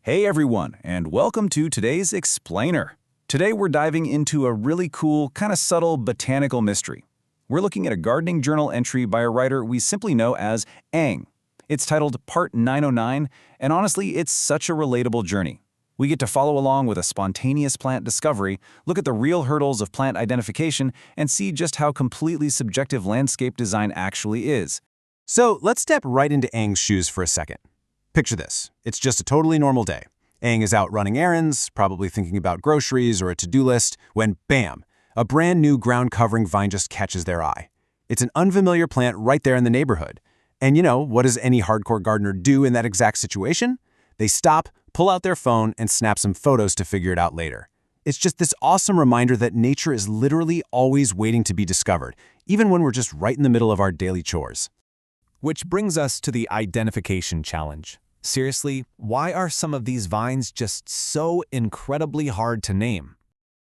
Hey everyone, and welcome to today's Explainer. Today we're diving into a really cool, kind of subtle botanical mystery. We're looking at a gardening journal entry by a writer we simply know as Ang. It's titled Part 909, and honestly, it's such a relatable journey. We get to follow along with a spontaneous plant discovery, look at the real hurdles of plant identification, and see just how completely subjective landscape design actually is. So let's step right into Ang's shoes for a second. Picture this. It's just a totally normal day. Ang is out running errands, probably thinking about groceries or a to-do list, when bam, a brand new ground-covering vine just catches their eye. It's an unfamiliar plant right there in the neighborhood. And you know, what does any hardcore gardener do in that exact situation? They stop, pull out their phone, and snap some photos to figure it out later. It's just this awesome reminder that nature is literally always waiting to be discovered, even when we're just right in the middle of our daily chores. Which brings us to the identification challenge. Seriously, why are some of these vines just so incredibly hard to name?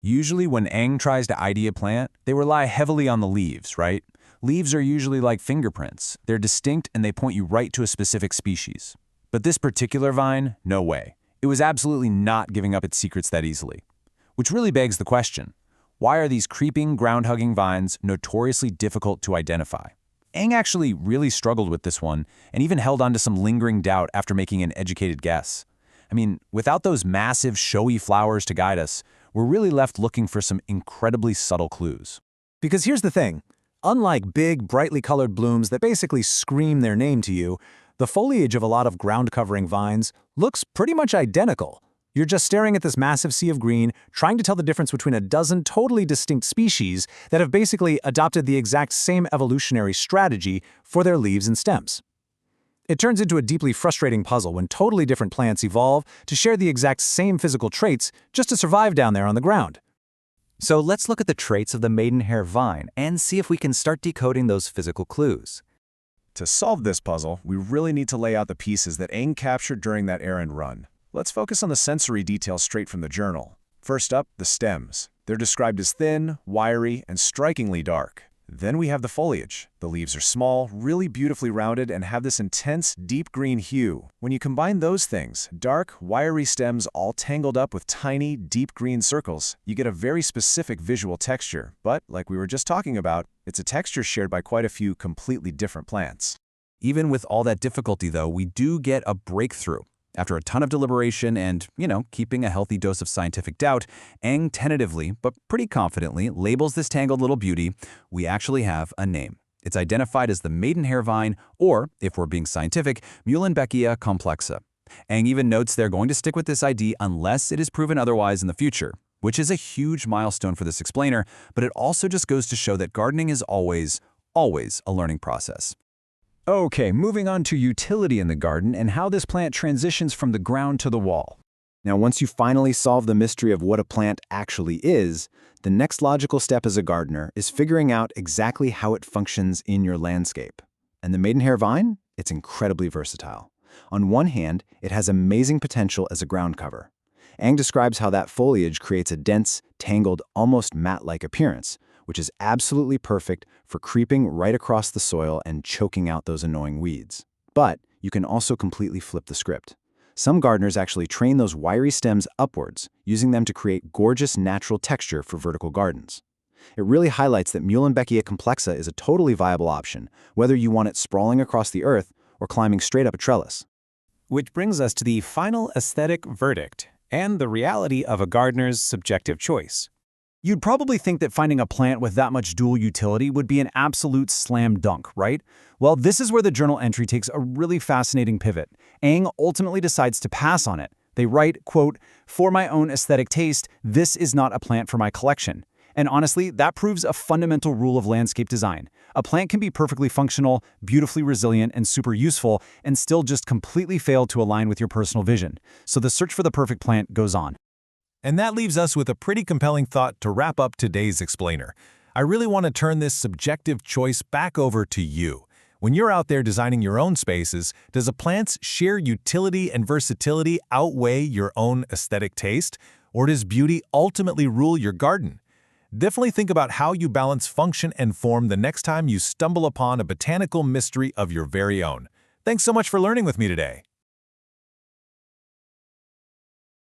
Usually when Ang tries to ID a plant, they rely heavily on the leaves, right? Leaves are usually like fingerprints. They're distinct and they point you right to a specific species. But this particular vine, no way. It was absolutely not giving up its secrets that easily. Which really begs the question, why are these creeping, ground-hugging vines notoriously difficult to identify? Ang actually really struggled with this one and even held on to some lingering doubt after making an educated guess. I mean, without those massive, showy flowers to guide us, we're really left looking for some incredibly subtle clues. Because here's the thing, unlike big, brightly colored blooms that basically scream their name to you, the foliage of a lot of ground-covering vines looks pretty much identical. You're just staring at this massive sea of green, trying to tell the difference between a dozen totally distinct species that have basically adopted the exact same evolutionary strategy for their leaves and stems. It turns into a deeply frustrating puzzle when totally different plants evolve to share the exact same physical traits just to survive down there on the ground. So let's look at the traits of the Maidenhair Vine and see if we can start decoding those physical clues. To solve this puzzle, we really need to lay out the pieces that Ang captured during that errand run. Let's focus on the sensory details straight from the journal. First up, the stems. They're described as thin, wiry, and strikingly dark. Then we have the foliage. The leaves are small, really beautifully rounded, and have this intense, deep green hue. When you combine those things, dark, wiry stems all tangled up with tiny, deep green circles, you get a very specific visual texture. But, like we were just talking about, it's a texture shared by quite a few completely different plants. Even with all that difficulty, though, we do get a breakthrough. After a ton of deliberation and, keeping a healthy dose of scientific doubt, Ang tentatively, but pretty confidently, labels this tangled little beauty. We actually have a name. It's identified as the Maidenhair Vine, or, if we're being scientific, Muehlenbeckia complexa. Ang even notes they're going to stick with this ID unless it is proven otherwise in the future, which is a huge milestone for this explainer, but it also just goes to show that gardening is always a learning process. Okay, moving on to utility in the garden and how this plant transitions from the ground to the wall. Now, once you finally solve the mystery of what a plant actually is, the next logical step as a gardener is figuring out exactly how it functions in your landscape. And the Maidenhair Vine? It's incredibly versatile. On one hand, it has amazing potential as a ground cover. Ang describes how that foliage creates a dense, tangled, almost mat-like appearance, which is absolutely perfect for creeping right across the soil and choking out those annoying weeds. But you can also completely flip the script. Some gardeners actually train those wiry stems upwards, using them to create gorgeous natural texture for vertical gardens. It really highlights that Muehlenbeckia complexa is a totally viable option, whether you want it sprawling across the earth or climbing straight up a trellis. Which brings us to the final aesthetic verdict and the reality of a gardener's subjective choice. You'd probably think that finding a plant with that much dual utility would be an absolute slam dunk, right? Well, this is where the journal entry takes a really fascinating pivot. Ang ultimately decides to pass on it. They write, quote, "For my own aesthetic taste, this is not a plant for my collection." And honestly, that proves a fundamental rule of landscape design. A plant can be perfectly functional, beautifully resilient, and super useful, and still just completely fail to align with your personal vision. So the search for the perfect plant goes on. And that leaves us with a pretty compelling thought to wrap up today's explainer. I really want to turn this subjective choice back over to you. When you're out there designing your own spaces, does a plant's sheer utility and versatility outweigh your own aesthetic taste? Or does beauty ultimately rule your garden? Definitely think about how you balance function and form the next time you stumble upon a botanical mystery of your very own. Thanks so much for learning with me today.